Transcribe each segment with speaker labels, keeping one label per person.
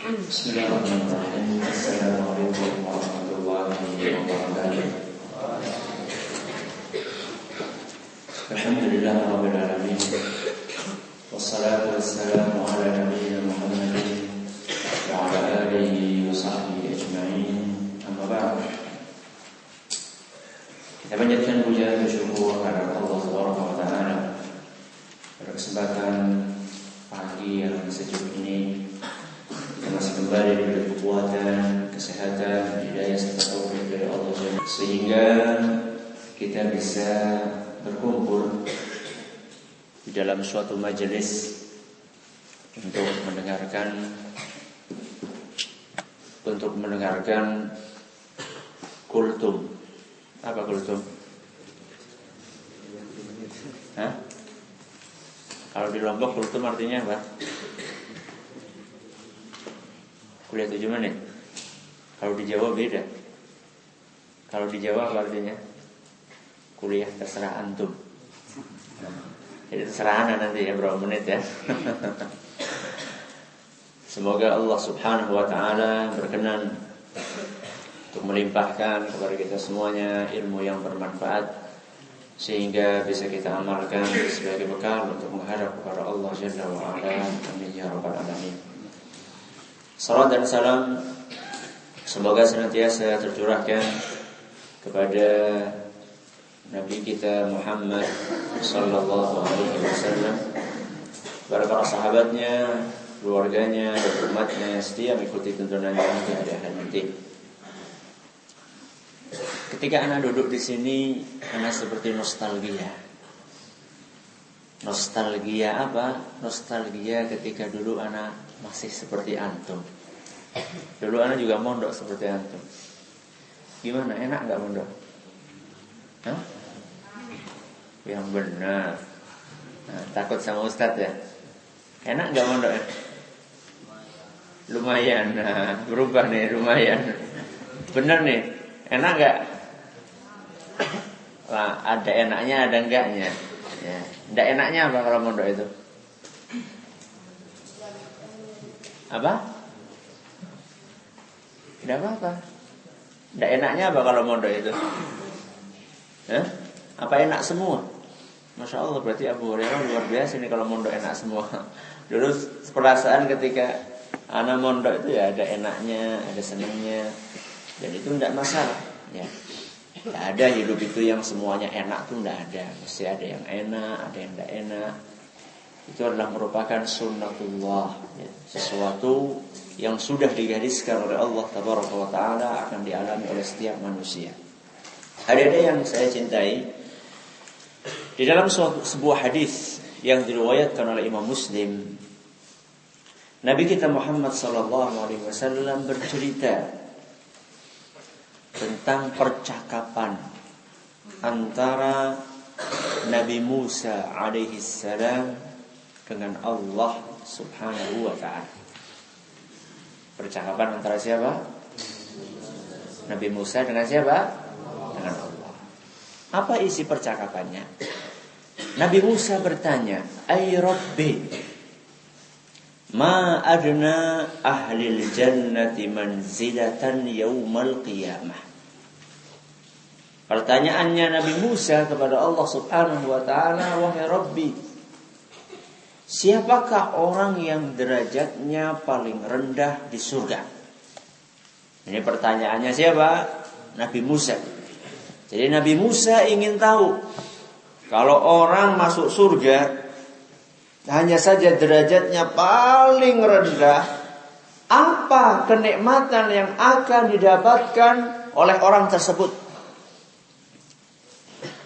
Speaker 1: Bismillahirrahmanirrahim. Assalamualaikum warahmatullahi wabarakatuh. Alhamdulillahirabbil alamin. Wassalatu wassalamu ala nabiyyina Muhammadin wa ala alihi wa sahbihi ajma'in. Amma ba'd. Kita panjatkan puja dan syukur kepada Allah Subhanahu wa taala pada kesempatan pagi yang sejuk ini. Kita masih kembali diberi kekuatan, kesehatan, hidayah serta taufik dari Allah sehingga kita bisa berkumpul di dalam suatu majelis untuk mendengarkan kultum. Apa kultum? Hah? Kalau di Lombok kultum artinya apa? Kuliah 7 menit. Kalau di Jawa beda. Kalau di Jawa apa artinya? Kuliah terserah antum. Jadi terserah ana nanti ya berapa menit ya. Semoga Allah Subhanahu wa taala berkenan untuk melimpahkan kepada kita semuanya ilmu yang bermanfaat sehingga bisa kita amalkan sebagai bekal untuk menghadap kepada Allah Jalla wa ala. Amin ya rabbal alamin. Salam dan salam semoga senantiasa tercurahkan kepada Nabi kita Muhammad sallallahu alaihi wasallam, kepada para sahabatnya, keluarganya, dan umatnya setia mengikuti tuntunannya hingga akhir nanti. Ketika anak duduk di sini, anak seperti nostalgia. Nostalgia apa? Nostalgia ketika dulu anak masih seperti antum. Dulu anak juga mondok seperti antum. Gimana? Enak gak mondok? Hah? Yang benar. Nah, takut sama ustadz ya? Enak gak mondok ya? Lumayan. Nah, berubah nih, lumayan. Benar nih. Enak gak? Nah, ada enaknya, ada enggaknya. Ya. Nggak enaknya apa kalau mondok itu? Apa? Nggak apa-apa. Nggak enaknya apa kalau mondok itu? Apa enak semua? Masya Allah, berarti Abu Hurairah luar biasa nih kalau mondok enak semua. Dulu perasaan ketika anak mondok itu ya ada enaknya, ada senangnya, dan itu nggak masalah. Ya. Tidak ada hidup itu yang semuanya enak tuh tidak ada. Mesti ada yang enak, ada yang tidak enak. Itu adalah merupakan sunnatullah, ya. Sesuatu yang sudah digariskan oleh Allah Tabaraka wa Ta'ala akan dialami oleh setiap manusia. Ada yang saya cintai, di dalam sebuah hadis yang diriwayatkan oleh Imam Muslim, Nabi kita Muhammad SAW bercerita tentang percakapan antara Nabi Musa alaihi salam dengan Allah Subhanahu wa ta'ala. Percakapan antara siapa? Nabi Musa dengan siapa? Dengan Allah. Apa isi percakapannya? Nabi Musa bertanya, "Ay Rabbi, ma adna ahlil jannati manzilatan yaumal qiyamah." Pertanyaannya Nabi Musa kepada Allah Subhanahu wa ta'ala, "Wahai Rabbi, siapakah orang yang derajatnya paling rendah di surga?" Ini pertanyaannya siapa? Nabi Musa. Jadi Nabi Musa ingin tahu, kalau orang masuk surga hanya saja derajatnya paling rendah, apa kenikmatan yang akan didapatkan oleh orang tersebut?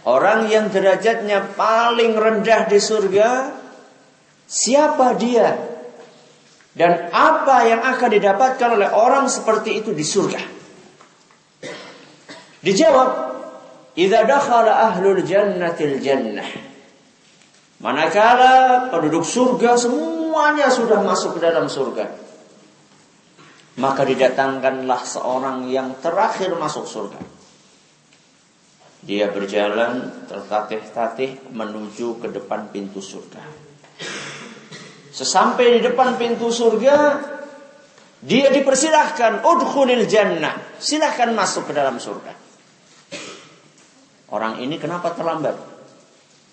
Speaker 1: Orang yang derajatnya paling rendah di surga, siapa dia? Dan apa yang akan didapatkan oleh orang seperti itu di surga? Dijawab, "Idza dakhala ahlul jannatil jannah." Manakala penduduk surga semuanya sudah masuk ke dalam surga, maka didatangkanlah seorang yang terakhir masuk surga. Dia berjalan tertatih-tatih menuju ke depan pintu surga. Sesampai di depan pintu surga, Dia dipersilahkan, udkhulil jannah, silahkan masuk ke dalam surga. Orang ini kenapa terlambat?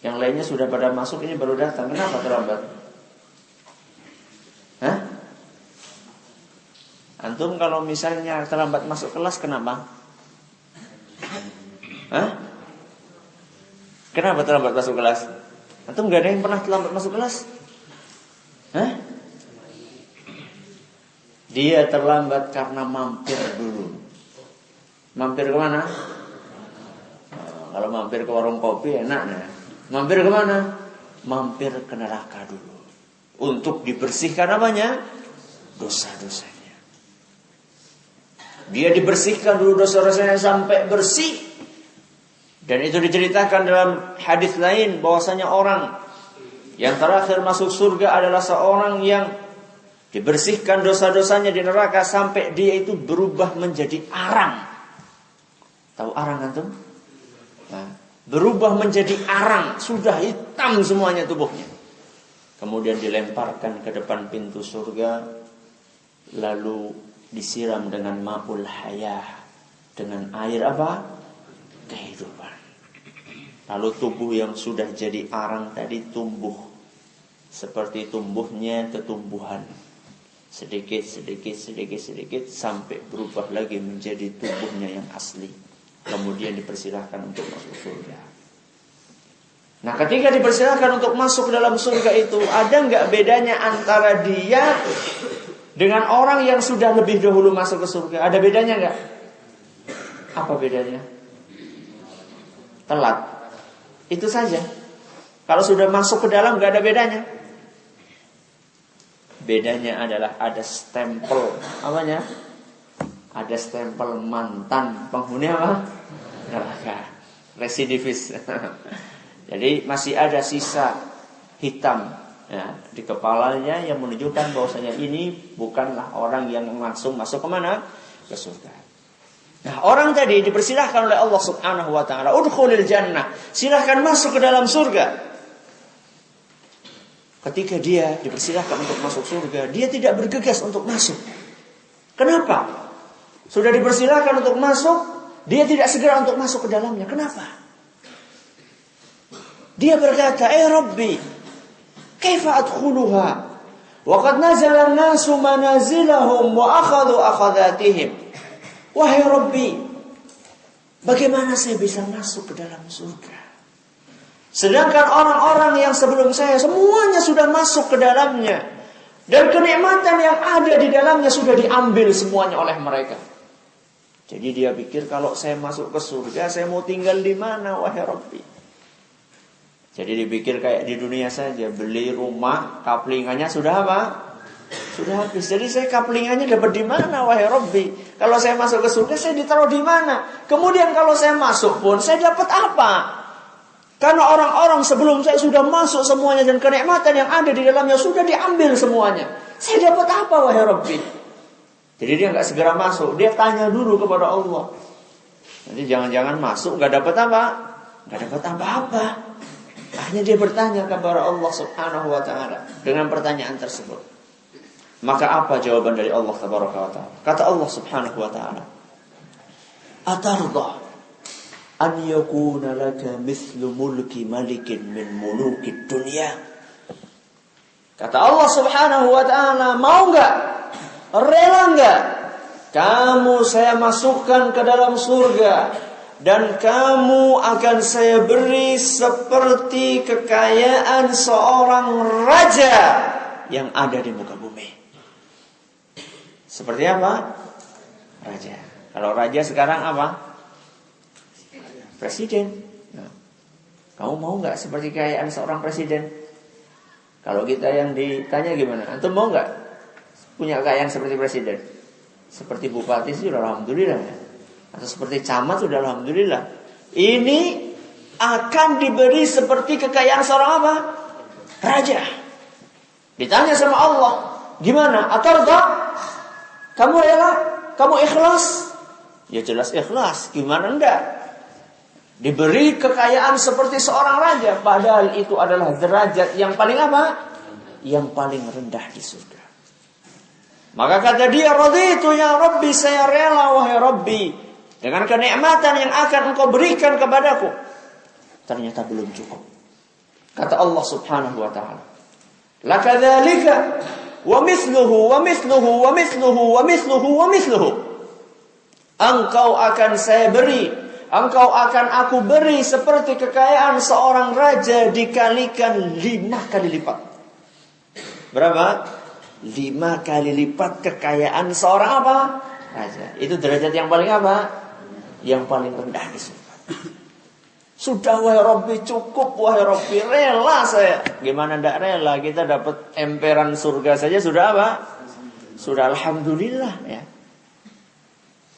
Speaker 1: Yang lainnya sudah pada masuk, ini baru datang. Kenapa terlambat? Hah? Antum kalau misalnya terlambat masuk kelas, kenapa? Hah? Kenapa terlambat masuk kelas? Antum gak ada yang pernah terlambat masuk kelas? Hah? Dia terlambat karena mampir dulu. Mampir kemana? Kalau mampir ke warung kopi enak nih. Mampir kemana? Mampir ke neraka dulu. Untuk dibersihkan apanya? Dosa-dosanya. Dia dibersihkan dulu dosa-dosanya sampai bersih. Dan itu diceritakan dalam hadis lain bahwasanya orang yang terakhir masuk surga adalah seorang yang dibersihkan dosa-dosanya di neraka sampai dia itu berubah menjadi arang. Tahu arang antum? Nah, berubah menjadi arang, sudah hitam semuanya tubuhnya. Kemudian dilemparkan ke depan pintu surga, lalu disiram dengan ma'ul hayah, dengan air apa? Kehidupan. Lalu tubuh yang sudah jadi arang tadi tumbuh seperti tumbuhnya ketumbuhan, sedikit sampai berubah lagi menjadi tubuhnya yang asli. Kemudian dipersilahkan untuk masuk surga. Nah, ketika dipersilahkan untuk masuk ke dalam surga itu, ada nggak bedanya antara dia dengan orang yang sudah lebih dahulu masuk ke surga? Ada bedanya nggak? Apa bedanya? Telat. Itu saja. Kalau sudah masuk ke dalam nggak ada bedanya. Bedanya adalah ada stempel, apanya? Ada stempel mantan penghuni apa? Neraka, residivis. Jadi masih ada sisa hitam ya, di kepalanya yang menunjukkan bahwasanya ini bukanlah orang yang langsung masuk ke mana? Ke surga. Nah, orang tadi dipersilahkan oleh Allah Subhanahu wa taala, udkhulil jannah, silahkan masuk ke dalam surga. Ketika dia dipersilahkan untuk masuk surga, dia tidak bergegas untuk masuk. Kenapa? Sudah dipersilahkan untuk masuk, dia tidak segera untuk masuk ke dalamnya. Kenapa? Dia berkata, Rabbi, kaifa adkhuluha? Wa qad nazala an-nasu manazilahum wa akhadhu akhadhatihim. Wahai Rabbi, bagaimana saya bisa masuk ke dalam surga? Sedangkan orang-orang yang sebelum saya semuanya sudah masuk ke dalamnya. Dan kenikmatan yang ada di dalamnya sudah diambil semuanya oleh mereka. Jadi dia pikir kalau saya masuk ke surga, saya mau tinggal di mana, wahai Rabbi? Jadi dipikir kayak di dunia saja, beli rumah, kaplingannya sudah apa? Sudah habis. Jadi saya kaplingannya dapat di mana, wahai Rabbi? Kalau saya masuk ke surga, saya ditaruh di mana? Kemudian kalau saya masuk pun, saya dapat apa? Karena orang-orang sebelum saya sudah masuk semuanya dan kenikmatan yang ada di dalamnya sudah diambil semuanya. Saya dapat apa, wahai Rabbi? Jadi dia nggak segera masuk, dia tanya dulu kepada Allah. Nanti jangan-jangan masuk nggak dapat apa? Nggak dapat apa-apa. Akhirnya dia bertanya kepada Allah Subhanahu wa taala dengan pertanyaan tersebut. Maka apa jawaban dari Allah Tabaraka wa taala? Kata Allah Subhanahu wa taala, "Atarda an yakuna laka mithlu mulki malikin min mulukid dunya?" Kata Allah Subhanahu wa taala, mau enggak? Rela enggak kamu saya masukkan ke dalam surga dan kamu akan saya beri seperti kekayaan seorang raja yang ada di muka bumi? Seperti apa? Raja. Kalau raja sekarang apa? Presiden. Nah, kamu mau enggak seperti kekayaan seorang presiden? Kalau kita yang ditanya gimana? Antum mau enggak punya kekayaan seperti presiden? Seperti bupati sudah alhamdulillah ya. Atau seperti camat sudah alhamdulillah. Ini akan diberi seperti kekayaan seorang apa? Raja. Ditanya sama Allah, gimana? Atarda? Kamu rela? Kamu ikhlas? Ya jelas ikhlas. Gimana enggak? Diberi kekayaan seperti seorang raja, padahal itu adalah derajat yang paling apa? Yang paling rendah di surga. Maka kata dia, raditu ya Rabbi, saya rela wahai Rabbi dengan kenikmatan yang akan engkau berikan kepadaku. Ternyata belum cukup. Kata Allah Subhanahu wa ta'ala, lakadzalika wa mithluhu wa mithluhu wa mithluhu wa mithluhu wa mithluhu. Engkau akan saya beri, engkau akan aku beri seperti kekayaan seorang raja dikalikan 5 kali lipat. Berapa? 5 kali lipat kekayaan seorang apa? Raja. Itu derajat yang paling apa? Yang paling rendah di surga. Sudah wahai Rabbi, cukup wahai Rabbi, rela saya. Gimana ndak rela? Kita dapat emperan surga saja sudah apa? Sudah alhamdulillah ya.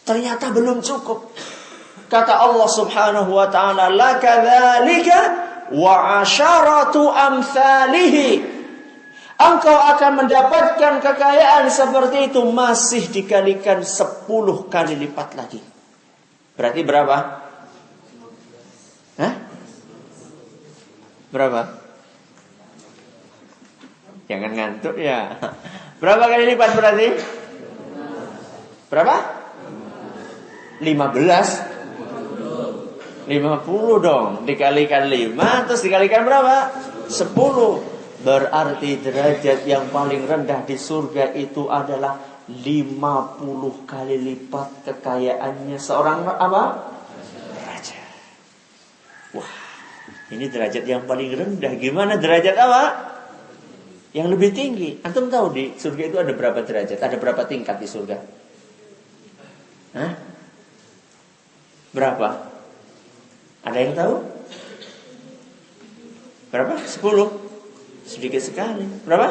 Speaker 1: Ternyata belum cukup. Kata Allah Subhanahu wa ta'ala, lakadzalika wa asyaratu amsalihi. Engkau akan mendapatkan kekayaan seperti itu masih dikalikan 10 kali lipat lagi. Berarti berapa? Hah? Berapa? Jangan ngantuk ya. Berapa kali lipat berarti? Berapa? 50 dong. Dikalikan 5 terus dikalikan berapa? 10. Berarti derajat yang paling rendah di surga itu adalah 50 kali lipat kekayaannya seorang apa? Raja. Wah, ini derajat yang paling rendah. Gimana derajat apa? Yang lebih tinggi. Antum tahu di surga itu ada berapa derajat? Ada berapa tingkat di surga? Hah? Berapa? Ada yang tahu? Berapa? 10. Sedikit sekali. Berapa?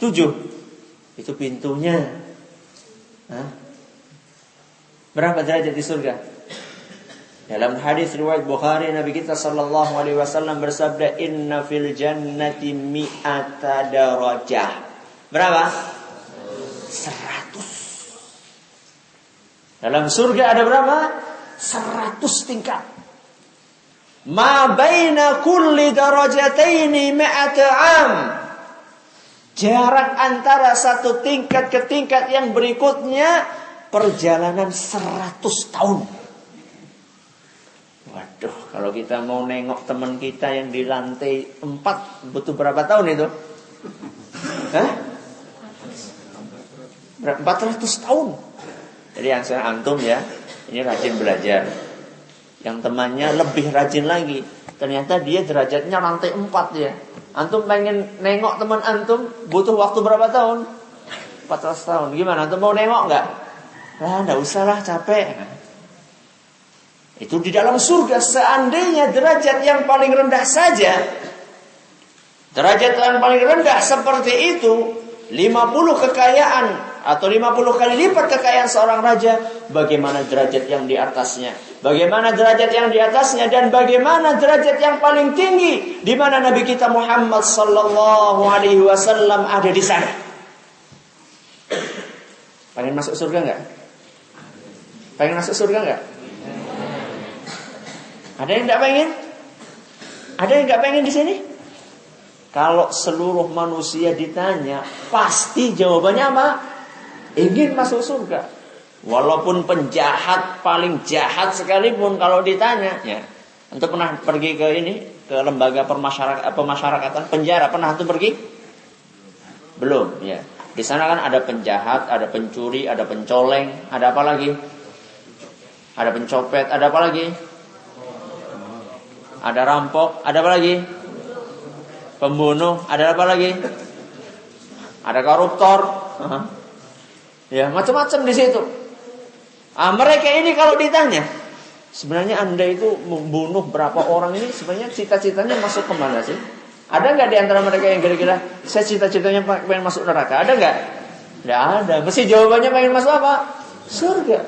Speaker 1: 7. Itu pintunya. Hah? Berapa derajat di surga? Dalam hadis riwayat Bukhari, Nabi kita sallallahu alaihi wasallam bersabda, inna fil jannati mi'ata darajah. Berapa? 100. Dalam surga ada berapa? 100 tingkat. Ma baina kulli darajataini mi'ata am. Jarak antara satu tingkat ke tingkat yang berikutnya perjalanan 100 tahun. Waduh, kalau kita mau nengok teman kita yang di lantai 4 butuh berapa tahun itu? Hah? 400 tahun. Jadi yang saya antum ya, ini rajin belajar. Yang temannya lebih rajin lagi, ternyata dia derajatnya lantai 4 ya. Antum pengen nengok teman antum butuh waktu berapa tahun? 400 tahun. Gimana? Antum mau nengok nggak? Lah, nggak usah lah, capek. Itu di dalam surga. Seandainya derajat yang paling rendah saja, derajat yang paling rendah seperti itu, 50 kekayaan atau 50 kali lipat kekayaan seorang raja, bagaimana derajat yang di atasnya? Bagaimana derajat yang di atasnya dan bagaimana derajat yang paling tinggi di mana Nabi kita Muhammad sallallahu alaihi wasallam ada di sana. Pengen masuk surga enggak? Pengen masuk surga enggak? Ada yang enggak pengen? Ada yang enggak pengen di sini? Kalau seluruh manusia ditanya, pasti jawabannya apa? Ingin masuk surga. Walaupun penjahat paling jahat sekalipun kalau ditanya, ya. Antum pernah pergi ke lembaga pemasyarakatan, penjara, pernah antum pergi? Belum, ya. Di sana kan ada penjahat, ada pencuri, ada pencoleng, ada apa lagi? Ada pencopet, ada apa lagi? Ada rampok, ada apa lagi? Pembunuh, ada apa lagi? Ada koruptor. Ya, macam-macam di situ. Mereka ini kalau ditanya, sebenarnya Anda itu membunuh berapa orang ini, sebenarnya cita-citanya masuk ke mana sih? Ada nggak di antara mereka yang kira-kira saya cita-citanya pengen masuk neraka? Ada nggak? Nggak ada. Mesti jawabannya pengen masuk apa? Surga.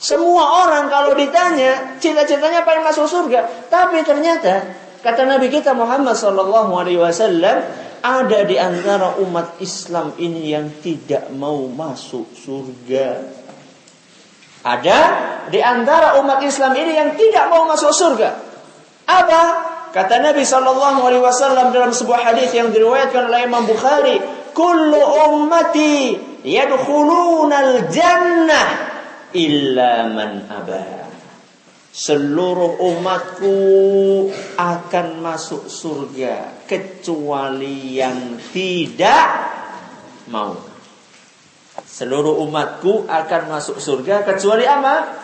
Speaker 1: Semua orang kalau ditanya cita-citanya pengen masuk surga, tapi ternyata kata Nabi kita Muhammad SAW, ada di antara umat Islam ini yang tidak mau masuk surga. Ada di antara umat Islam ini yang tidak mau masuk surga. Apa? Kata Nabi SAW dalam sebuah hadis yang diriwayatkan oleh Imam Bukhari, kullu ummati yadkhulunal jannah illa man aba. Seluruh umatku akan masuk surga kecuali yang tidak mau. Seluruh umatku akan masuk surga kecuali apa?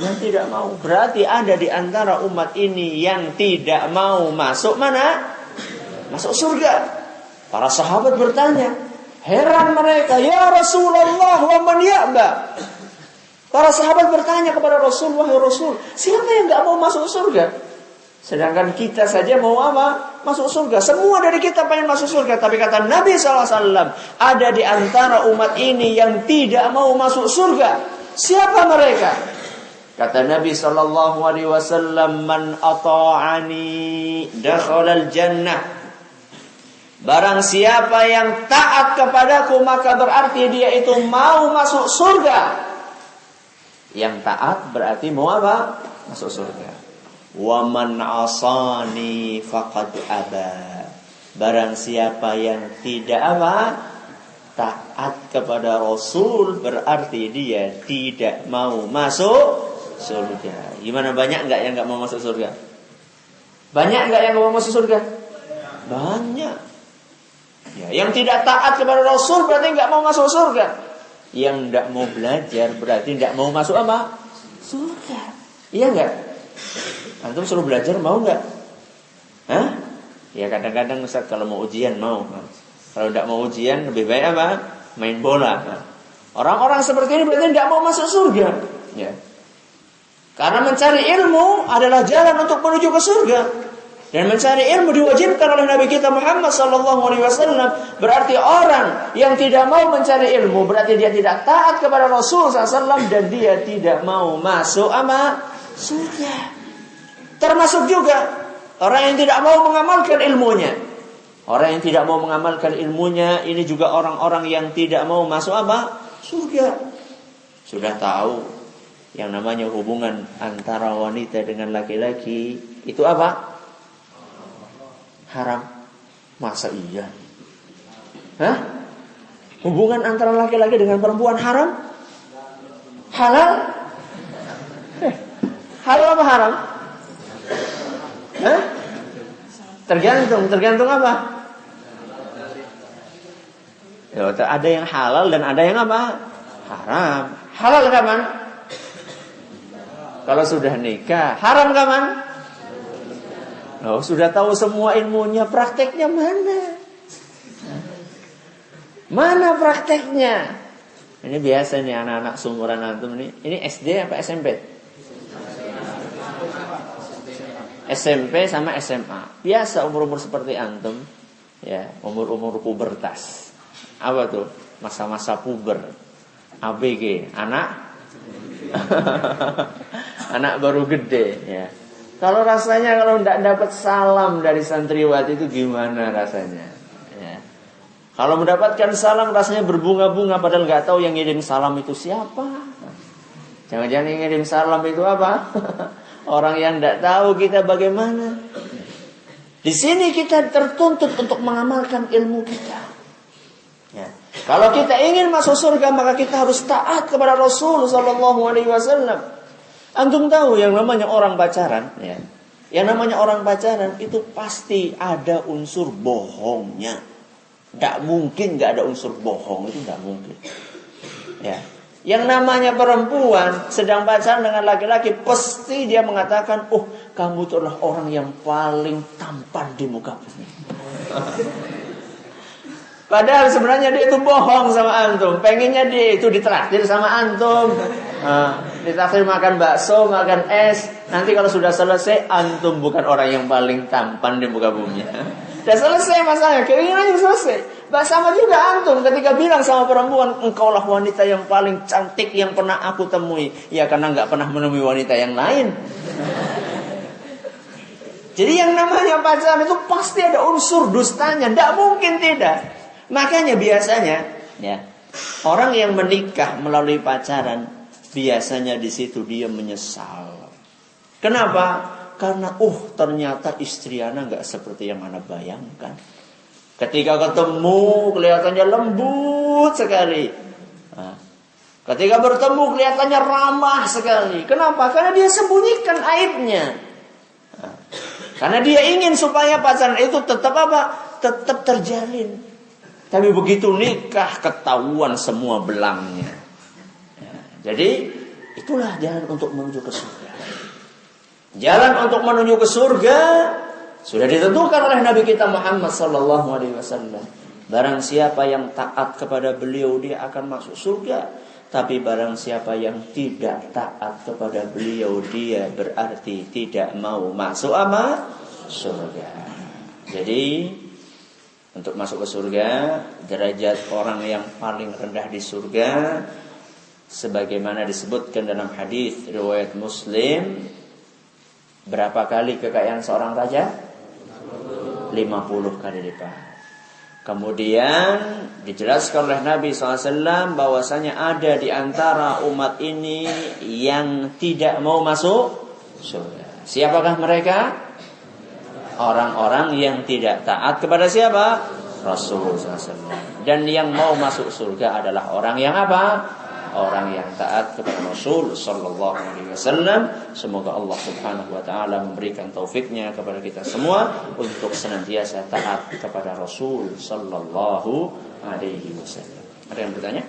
Speaker 1: Yang tidak mau. Berarti ada di antara umat ini yang tidak mau masuk mana? Masuk surga. Para sahabat bertanya, heran mereka, ya Rasulullah, wa man ya'ba? Para sahabat bertanya kepada Rasul, wahai Rasul, siapa yang gak mau masuk surga? Sedangkan kita saja mau apa? Masuk surga. Semua dari kita pengen masuk surga. Tapi kata Nabi SAW, ada di antara umat ini yang tidak mau masuk surga. Siapa mereka? Kata Nabi SAW, man ata'ani dakhalal jannah. Barang siapa yang taat kepadaku, maka berarti dia itu mau masuk surga. Yang taat berarti mau apa? Masuk surga. Wa man asani faqad aba. Barang siapa yang tidak apa? Taat kepada Rasul, berarti dia tidak mau masuk surga. Gimana, banyak enggak yang enggak mau masuk surga? Banyak enggak yang enggak mau masuk surga? Banyak. Ya, yang tidak taat kepada Rasul berarti enggak mau masuk surga. Yang tidak mau belajar berarti tidak mau masuk apa? Surga. Iya enggak? Antum suruh belajar mau enggak? Hah? Ya kadang-kadang Ustaz kalau mau ujian mau. Kalau tidak mau ujian lebih baik apa? Main bola. Orang-orang seperti ini berarti tidak mau masuk surga. Ya. Karena mencari ilmu adalah jalan untuk menuju ke surga. Dan mencari ilmu diwajibkan oleh Nabi kita Muhammad SAW. Berarti orang yang tidak mau mencari ilmu berarti dia tidak taat kepada Rasul SAW. Dan dia tidak mau masuk apa? Surga. Termasuk juga orang yang tidak mau mengamalkan ilmunya. Orang yang tidak mau mengamalkan ilmunya ini juga orang-orang yang tidak mau masuk apa? Surga. Sudah tahu yang namanya hubungan antara wanita dengan laki-laki itu apa? Haram. Masa iya? Hah? Hubungan antara laki-laki dengan perempuan haram? Halal? Halal apa haram? Hah? Tergantung apa? Ya, ada yang halal dan ada yang apa? Haram. Halal kapan? Kalau sudah nikah. Haram kapan? Oh, sudah tahu semua ilmunya, prakteknya mana? Mana prakteknya? Ini biasa nih anak-anak seumuran antum nih. Ini SD apa SMP? SMP sama SMA. Biasa umur-umur seperti antum, ya, umur-umur pubertas. Apa tuh? Masa-masa puber. ABG, anak anak baru gede, ya. Kalau rasanya kalau tidak dapat salam dari santriwati itu gimana rasanya? Ya. Kalau mendapatkan salam rasanya berbunga-bunga padahal nggak tahu yang ngirim salam itu siapa. Jangan-jangan yang ngirim salam itu apa? Orang yang tidak tahu kita bagaimana. Di sini kita tertuntut untuk mengamalkan ilmu kita. Ya. Kalau kita ingin masuk surga maka kita harus taat kepada Rasul SAW. Antum tahu yang namanya orang pacaran, ya. Yang namanya orang pacaran itu pasti ada unsur bohongnya. Tidak mungkin nggak ada unsur bohong, itu tidak mungkin. Ya. Yang namanya perempuan sedang pacaran dengan laki-laki pasti dia mengatakan, "Oh, kamu itu adalah orang yang paling tampan di muka bumi." Padahal sebenarnya dia itu bohong sama antum. Pengennya dia itu ditraktir sama antum. Ditraktir makan bakso, makan es. Nanti kalau sudah selesai, antum bukan orang yang paling tampan di muka bumi. Sudah selesai masalahnya, keinginannya selesai. Sama juga antum ketika bilang sama perempuan, engkaulah wanita yang paling cantik yang pernah aku temui. Ya karena nggak pernah menemui wanita yang lain. Jadi yang namanya pacaran itu pasti ada unsur dustanya. Tidak mungkin tidak. Makanya biasanya, ya, orang yang menikah melalui pacaran biasanya di situ dia menyesal. Kenapa? Karena ternyata istri ana nggak seperti yang ana bayangkan. Ketika ketemu kelihatannya lembut sekali. Ketika bertemu kelihatannya ramah sekali. Kenapa? Karena dia sembunyikan aibnya. Karena dia ingin supaya pacaran itu tetap apa? Tetap terjalin. Tapi begitu nikah ketahuan semua belangnya. Jadi itulah jalan untuk menuju ke surga. Jalan untuk menuju ke surga sudah ditentukan oleh Nabi kita Muhammad sallallahu alaihi wasallam. Barang siapa yang taat kepada beliau dia akan masuk surga. Tapi barang siapa yang tidak taat kepada beliau dia berarti tidak mau masuk apa? Surga. Jadi untuk masuk ke surga, derajat orang yang paling rendah di surga sebagaimana disebutkan dalam hadis riwayat Muslim, berapa kali kekayaan seorang raja? 50 kali lipat. Kemudian dijelaskan oleh Nabi SAW bahwasanya ada di antara umat ini yang tidak mau masuk surga. Siapakah mereka? Orang-orang yang tidak taat kepada siapa? Rasul SAW. Dan yang mau masuk surga adalah orang yang apa? Orang yang taat kepada Rasul sallallahu alaihi wasallam. Semoga Allah Subhanahu wa taala memberikan taufiknya kepada kita semua untuk senantiasa taat kepada Rasul sallallahu alaihi wasallam. Ada yang bertanya?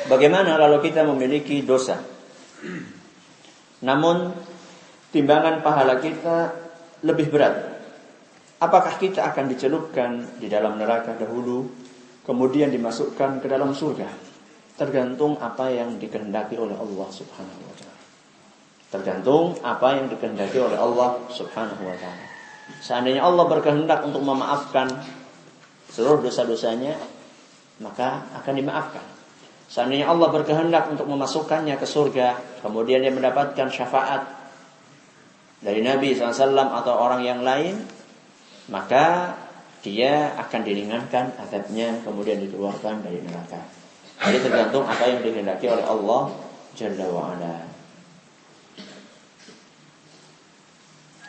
Speaker 1: Bagaimana kalau kita memiliki dosa? Namun timbangan pahala kita lebih berat. Apakah kita akan dicelupkan di dalam neraka dahulu, kemudian dimasukkan ke dalam surga? Tergantung apa yang dikehendaki oleh Allah Subhanahu wa taala. Tergantung apa yang dikehendaki oleh Allah Subhanahu wa taala. Seandainya Allah berkehendak untuk memaafkan seluruh dosa-dosanya, maka akan dimaafkan. Seandainya Allah berkehendak untuk memasukkannya ke surga, kemudian dia mendapatkan syafaat dari Nabi SAW atau orang yang lain, maka dia akan diringankan azabnya, kemudian dikeluarkan dari neraka. Jadi tergantung apa yang dikehendaki oleh Allah Jalla wa'ala.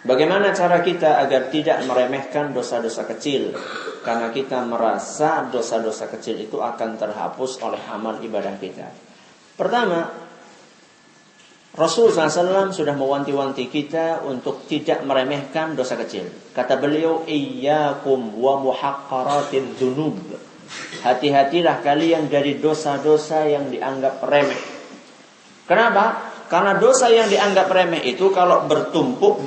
Speaker 1: Bagaimana cara kita agar tidak meremehkan dosa-dosa kecil? Karena kita merasa dosa-dosa kecil itu akan terhapus oleh amal ibadah kita. Pertama, Rasul SAW sudah mewanti-wanti kita untuk tidak meremehkan dosa kecil. Kata beliau, iyyakum wa muhaqqaratidz dzunub. Hati-hatilah kalian dari dosa-dosa yang dianggap remeh. Kenapa? Karena dosa yang dianggap remeh itu kalau bertumpuk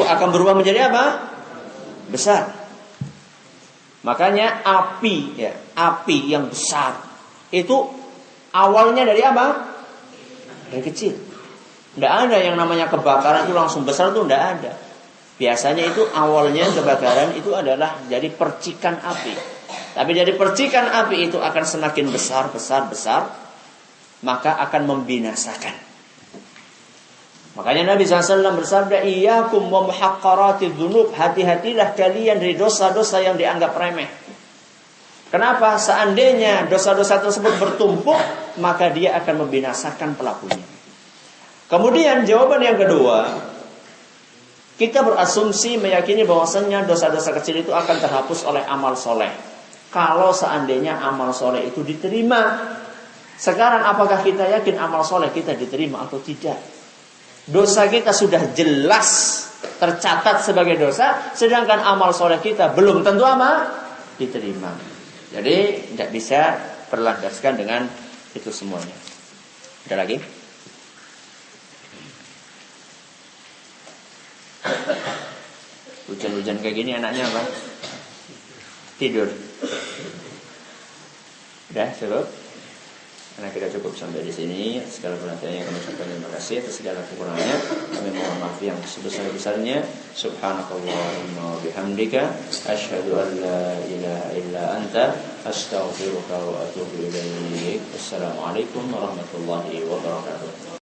Speaker 1: akan berubah menjadi apa? Besar. Makanya api yang besar itu awalnya dari apa? Dari kecil. Tidak ada yang namanya kebakaran itu langsung besar, itu tidak ada. Biasanya itu awalnya kebakaran itu adalah dari percikan api. Tapi dari percikan api itu akan semakin besar, maka akan membinasakan. Makanya Nabi SAW bersabda, iyyakum wa muhaqqaratidz dzunub. Hati-hatilah kalian dari dosa-dosa yang dianggap remeh. Kenapa? Seandainya dosa-dosa tersebut bertumpuk, maka dia akan membinasakan pelakunya. Kemudian jawaban yang kedua, kita berasumsi meyakini bahwasanya dosa-dosa kecil itu akan terhapus oleh amal soleh. Kalau seandainya amal soleh itu diterima. Sekarang apakah kita yakin amal soleh kita diterima atau tidak? Dosa kita sudah jelas tercatat sebagai dosa, sedangkan amal soleh kita belum tentu apa? Diterima. Jadi tidak bisa berlandaskan dengan itu semuanya. Ada lagi? Hujan-hujan kayak gini anaknya apa? Tidur. Udah cukup? Karena kita cukup sampai di sini. Segala perhatiannya kami ucapkan terima kasih atas segala kekurangannya. Kami mohon maaf yang sebesar-besarnya. Subhanakallahumma wa bihamdika asyhadu an la ilaha illa anta astaghfiruka wa atubu ilaik. Wassalamualaikum warahmatullahi wabarakatuh.